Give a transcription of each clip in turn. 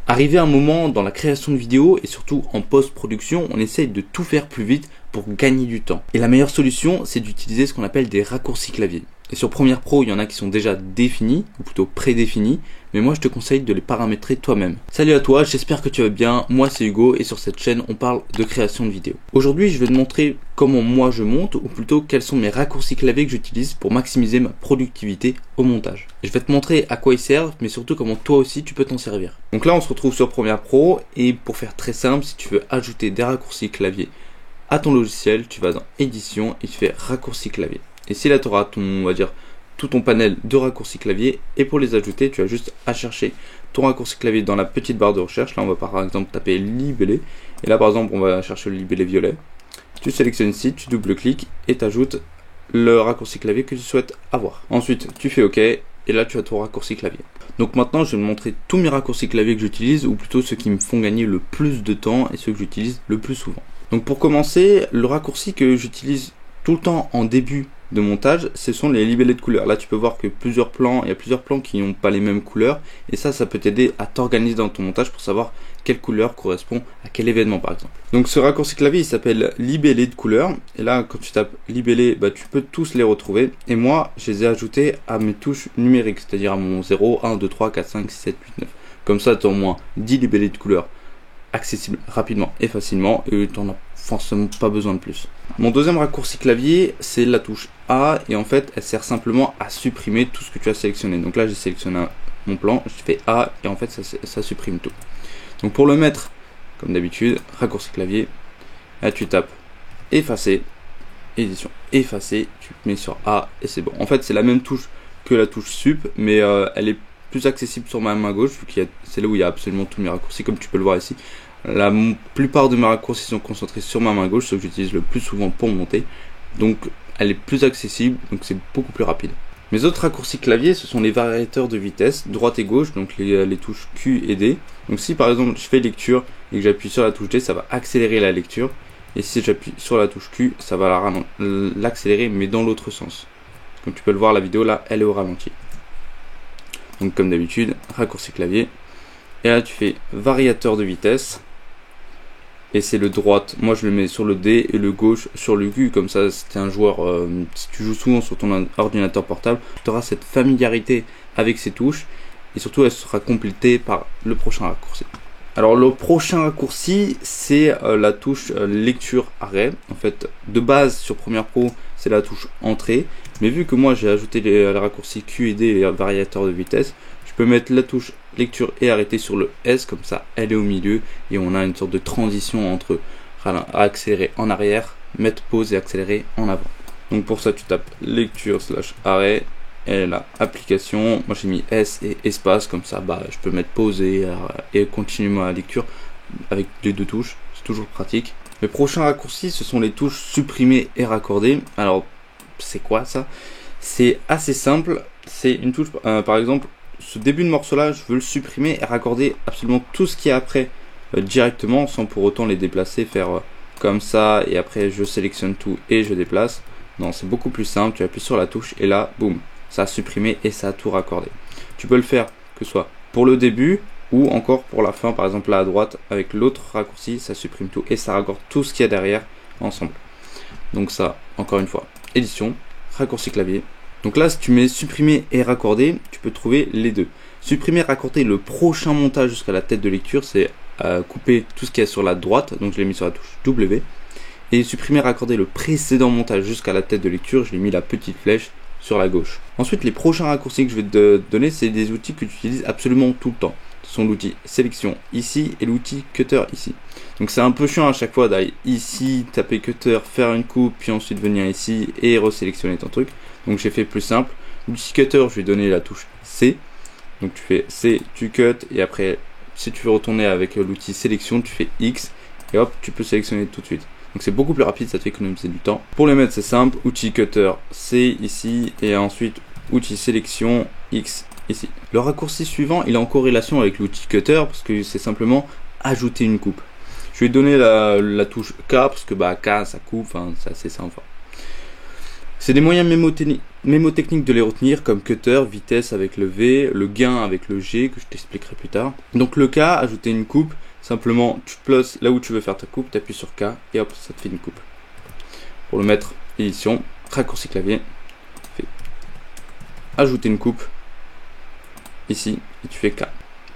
Arrivé à un moment dans la création de vidéos et surtout en post-production, on essaye de tout faire plus vite pour gagner du temps. Et la meilleure solution, c'est d'utiliser ce qu'on appelle des raccourcis clavier. Et sur Premiere Pro, il y en a qui sont déjà définis, ou plutôt prédéfinis, mais moi je te conseille de les paramétrer toi-même. Salut à toi, j'espère que tu vas bien, moi c'est Hugo et sur cette chaîne on parle de création de vidéos. Aujourd'hui je vais te montrer comment moi je monte, ou plutôt quels sont mes raccourcis clavier que j'utilise pour maximiser ma productivité au montage. Et je vais te montrer à quoi ils servent, mais surtout comment toi aussi tu peux t'en servir. Donc là on se retrouve sur Premiere Pro, et pour faire très simple, si tu veux ajouter des raccourcis clavier à ton logiciel, tu vas dans édition et tu fais raccourcis clavier. Et si là tu auras on va dire, tout ton panel de raccourcis clavier, et pour les ajouter, tu as juste à chercher ton raccourci clavier dans la petite barre de recherche. Là on va par exemple taper libellé, et là par exemple on va chercher le libellé violet. Tu sélectionnes ici, tu double-cliques et tu ajoutes le raccourci clavier que tu souhaites avoir. Ensuite tu fais OK, et là tu as ton raccourci clavier. Donc maintenant je vais te montrer tous mes raccourcis clavier que j'utilise, ou plutôt ceux qui me font gagner le plus de temps et ceux que j'utilise le plus souvent. Donc pour commencer, le raccourci que j'utilise tout le temps en début de montage, ce sont les libellés de couleurs. Là tu peux voir que il y a plusieurs plans qui n'ont pas les mêmes couleurs, et ça peut t'aider à t'organiser dans ton montage pour savoir quelle couleur correspond à quel événement par exemple. Donc ce raccourci clavier il s'appelle libellé de couleurs, et là quand tu tapes libellé, tu peux tous les retrouver, et moi je les ai ajoutés à mes touches numériques, c'est-à-dire à mon 0, 1, 2, 3, 4, 5, 6, 7, 8, 9. Comme ça tu as au moins 10 libellés de couleurs accessibles rapidement et facilement, et tu n'en as forcément pas besoin de plus. Mon deuxième raccourci clavier, c'est la touche A, et en fait elle sert simplement à supprimer tout ce que tu as sélectionné. Donc là j'ai sélectionné mon plan, je fais A, et en fait ça supprime tout. Donc pour le mettre, comme d'habitude, raccourci clavier, là tu tapes effacer, édition, effacer, tu mets sur A et c'est bon. En fait c'est la même touche que la touche sup, mais elle est plus accessible sur ma main gauche, vu que c'est là où il y a absolument tous mes raccourcis, comme tu peux le voir ici. La plupart de mes raccourcis sont concentrés sur ma main gauche, ceux que j'utilise le plus souvent pour monter. Donc elle est plus accessible, donc c'est beaucoup plus rapide. Mes autres raccourcis clavier, ce sont les variateurs de vitesse, droite et gauche, donc les touches Q et D. Donc si par exemple je fais lecture et que j'appuie sur la touche D, ça va accélérer la lecture. Et si j'appuie sur la touche Q, ça va l'accélérer, mais dans l'autre sens. Comme tu peux le voir, la vidéo là, elle est au ralenti. Donc comme d'habitude, raccourci clavier. Et là tu fais variateur de vitesse. Et c'est le droite, moi je le mets sur le D, et le gauche sur le Q, comme ça si tu es un joueur, si tu joues souvent sur ton ordinateur portable, tu auras cette familiarité avec ces touches, et surtout elle sera complétée par le prochain raccourci. Alors le prochain raccourci, c'est la touche lecture arrêt. En fait de base sur Premiere Pro c'est la touche entrée, mais vu que moi j'ai ajouté les raccourcis Q et D et les variateurs de vitesse, je peux mettre la touche lecture et arrêter sur le S, comme ça elle est au milieu, et on a une sorte de transition entre accélérer en arrière, mettre pause et accélérer en avant. Donc pour ça tu tapes lecture / arrêt, et là application, moi j'ai mis S et espace, comme ça je peux mettre pause et continuer ma lecture avec les deux touches, c'est toujours pratique. Les prochains raccourcis, ce sont les touches supprimer et raccorder. Alors c'est quoi ça? C'est assez simple, c'est une touche par exemple ce début de morceau là, je veux le supprimer et raccorder absolument tout ce qui est après directement, sans pour autant les déplacer, faire comme ça et après je sélectionne tout et je déplace. Non, c'est beaucoup plus simple, tu appuies sur la touche et là boum, ça a supprimé et ça a tout raccordé. Tu peux le faire que ce soit pour le début ou encore pour la fin, par exemple là à droite avec l'autre raccourci, ça supprime tout et ça raccorde tout ce qu'il y a derrière ensemble. Donc ça, encore une fois, édition, raccourci clavier. Donc là si tu mets supprimer et raccorder, tu peux trouver les deux. Supprimer et raccorder le prochain montage jusqu'à la tête de lecture, c'est couper tout ce qu'il y a sur la droite, donc je l'ai mis sur la touche W. Et supprimer et raccorder le précédent montage jusqu'à la tête de lecture, je l'ai mis la petite flèche sur la gauche. Ensuite les prochains raccourcis que je vais te donner, c'est des outils que tu utilises absolument tout le temps. Ce sont l'outil sélection ici et l'outil cutter ici. Donc c'est un peu chiant à chaque fois d'aller ici, taper cutter, faire une coupe, puis ensuite venir ici et resélectionner ton truc. Donc j'ai fait plus simple. L'outil cutter, je vais donner la touche C. Donc tu fais C, tu cut, et après si tu veux retourner avec l'outil sélection, tu fais X et hop, tu peux sélectionner tout de suite. Donc c'est beaucoup plus rapide, ça te fait économiser du temps. Pour les mettre c'est simple, outil cutter C ici, et ensuite outil sélection X ici. Le raccourci suivant il est en corrélation avec l'outil cutter parce que c'est simplement ajouter une coupe. Je vais donner la touche K parce que K ça coupe, c'est assez simple. C'est des moyens mémotechniques de les retenir, comme cutter, vitesse avec le V, le gain avec le G, que je t'expliquerai plus tard. Donc le K, ajouter une coupe, simplement tu te places là où tu veux faire ta coupe, tu appuies sur K et hop, ça te fait une coupe. Pour le mettre, édition, raccourci clavier, ajouter une coupe, ici, et tu fais K.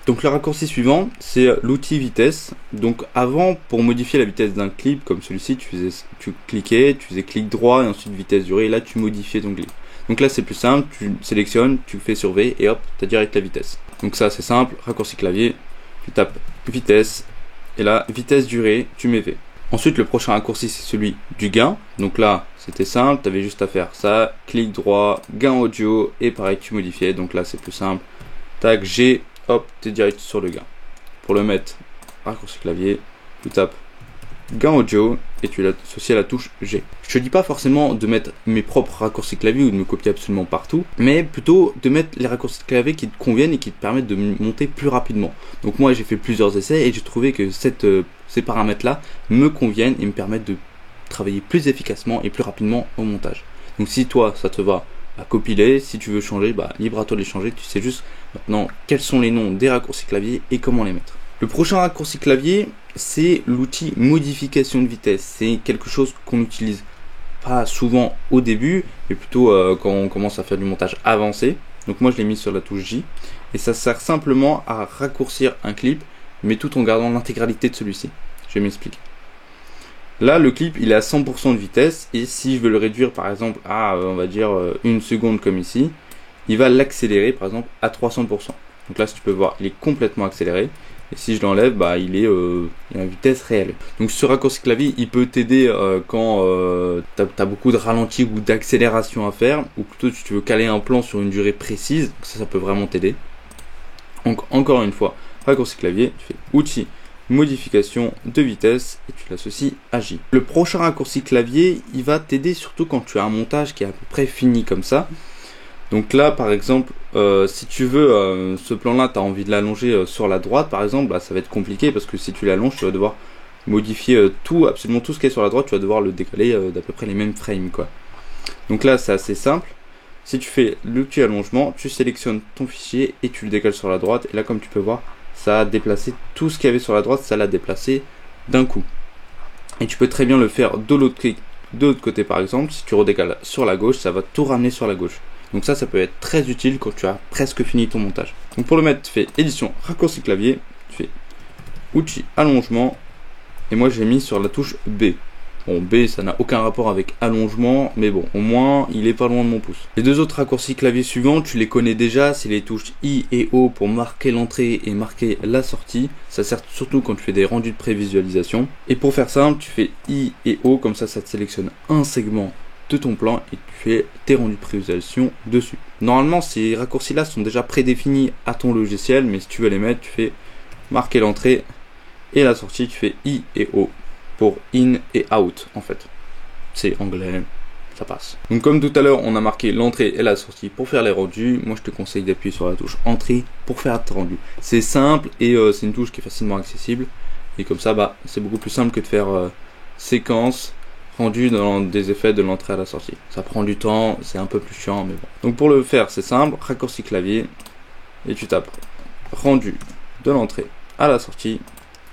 Donc le raccourci suivant, c'est l'outil vitesse. Donc avant, pour modifier la vitesse d'un clip comme celui-ci, tu cliquais, tu faisais clic droit et ensuite vitesse durée, et là tu modifiais ton clip. Donc là c'est plus simple, tu sélectionnes, tu fais sur V et hop, tu as direct la vitesse. Donc ça c'est simple, raccourci clavier, tu tapes vitesse, et là vitesse durée, tu mets V. Ensuite le prochain raccourci c'est celui du gain. Donc là c'était simple, tu avais juste à faire ça, clic droit, gain audio, et pareil tu modifiais. Donc là c'est plus simple, tac G, hop, tu es direct sur le gain. Pour le mettre, raccourci clavier, tu tapes gain audio et tu l'associes à la touche G. Je te dis pas forcément de mettre mes propres raccourcis clavier ou de me copier absolument partout, mais plutôt de mettre les raccourcis clavier qui te conviennent et qui te permettent de monter plus rapidement. Donc moi j'ai fait plusieurs essais et j'ai trouvé que ces paramètres là me conviennent et me permettent de travailler plus efficacement et plus rapidement au montage. Donc si toi ça te va, copier, si tu veux changer, libre à toi de les changer. Tu sais juste maintenant quels sont les noms des raccourcis clavier et comment les mettre. Le prochain raccourci clavier, c'est l'outil modification de vitesse. C'est quelque chose qu'on utilise pas souvent au début, mais plutôt quand on commence à faire du montage avancé. Donc moi je l'ai mis sur la touche J et ça sert simplement à raccourcir un clip, mais tout en gardant l'intégralité de celui-ci. Je vais m'expliquer. Là, le clip, il est à 100% de vitesse, et si je veux le réduire, par exemple, à, on va dire, 1 seconde comme ici, il va l'accélérer, par exemple, à 300%. Donc là, si tu peux voir, il est complètement accéléré, et si je l'enlève, il est à vitesse réelle. Donc ce raccourci clavier, il peut t'aider quand tu as beaucoup de ralenti ou d'accélération à faire, ou plutôt si tu veux caler un plan sur une durée précise, donc ça peut vraiment t'aider. Donc encore une fois, raccourci clavier, tu fais outil, modification de vitesse et tu l'associes à J. Le prochain raccourci clavier, il va t'aider surtout quand tu as un montage qui est à peu près fini comme ça. Donc là par exemple, si tu veux ce plan là, tu as envie de l'allonger sur la droite par exemple, ça va être compliqué parce que si tu l'allonges, tu vas devoir modifier absolument tout ce qui est sur la droite, tu vas devoir le décaler d'à peu près les mêmes frames quoi. Donc là c'est assez simple. Si tu fais l'outil allongement, tu sélectionnes ton fichier et tu le décales sur la droite, et là comme tu peux voir, ça a déplacé tout ce qu'il y avait sur la droite, ça l'a déplacé d'un coup. Et tu peux très bien le faire de l'autre côté par exemple, si tu redécales sur la gauche, ça va tout ramener sur la gauche. Donc ça peut être très utile quand tu as presque fini ton montage. Donc pour le mettre, tu fais édition, raccourci clavier, tu fais outil allongement, et moi j'ai mis sur la touche B. Bon, B ça n'a aucun rapport avec allongement, mais bon, au moins il est pas loin de mon pouce. Les deux autres raccourcis clavier suivants, tu les connais déjà, c'est les touches I et O pour marquer l'entrée et marquer la sortie. Ça sert surtout quand tu fais des rendus de prévisualisation. Et pour faire simple, tu fais I et O, comme ça te sélectionne un segment de ton plan et tu fais tes rendus de prévisualisation dessus. Normalement, ces raccourcis là sont déjà prédéfinis à ton logiciel, mais si tu veux les mettre, tu fais marquer l'entrée et la sortie, tu fais I et O. Pour in et out en fait. C'est anglais, ça passe. Donc comme tout à l'heure on a marqué l'entrée et la sortie pour faire les rendus, moi je te conseille d'appuyer sur la touche entrée pour faire tes rendus. C'est simple et c'est une touche qui est facilement accessible. Et comme ça c'est beaucoup plus simple que de faire séquence, rendu dans des effets de l'entrée à la sortie. Ça prend du temps, c'est un peu plus chiant mais bon. Donc pour le faire c'est simple, raccourci clavier et tu tapes rendu de l'entrée à la sortie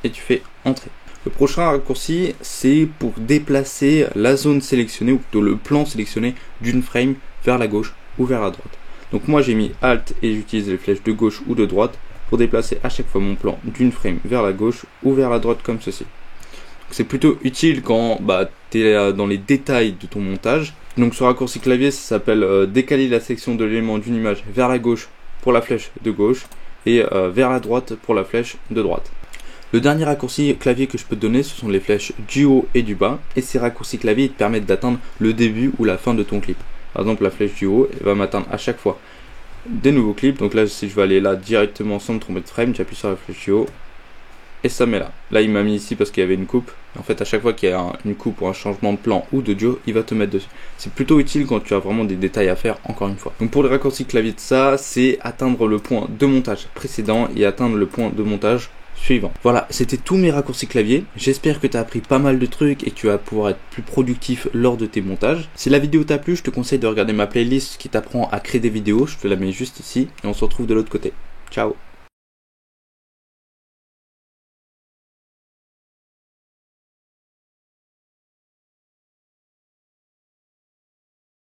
et tu fais entrée. Le prochain raccourci, c'est pour déplacer la zone sélectionnée, ou plutôt le plan sélectionné d'une frame vers la gauche ou vers la droite. Donc moi j'ai mis Alt et j'utilise les flèches de gauche ou de droite pour déplacer à chaque fois mon plan d'une frame vers la gauche ou vers la droite comme ceci. C'est plutôt utile quand tu es dans les détails de ton montage. Donc ce raccourci clavier, ça s'appelle décaler la section de l'élément d'une image vers la gauche pour la flèche de gauche et vers la droite pour la flèche de droite. Le dernier raccourci clavier que je peux te donner, ce sont les flèches du haut et du bas. Et ces raccourcis clavier, ils te permettent d'atteindre le début ou la fin de ton clip. Par exemple, la flèche du haut, elle va m'atteindre à chaque fois des nouveaux clips. Donc là, si je vais aller là directement sans me tromper de frame, j'appuie sur la flèche du haut et ça met là. Là, il m'a mis ici parce qu'il y avait une coupe. En fait, à chaque fois qu'il y a une coupe ou un changement de plan ou d'audio, il va te mettre dessus. C'est plutôt utile quand tu as vraiment des détails à faire, encore une fois. Donc pour les raccourcis clavier de ça, c'est atteindre le point de montage précédent et atteindre le point de montage suivant. Voilà, c'était tous mes raccourcis clavier. J'espère que tu as appris pas mal de trucs et que tu vas pouvoir être plus productif lors de tes montages. Si la vidéo t'a plu, je te conseille de regarder ma playlist qui t'apprend à créer des vidéos. Je te la mets juste ici et on se retrouve de l'autre côté. Ciao.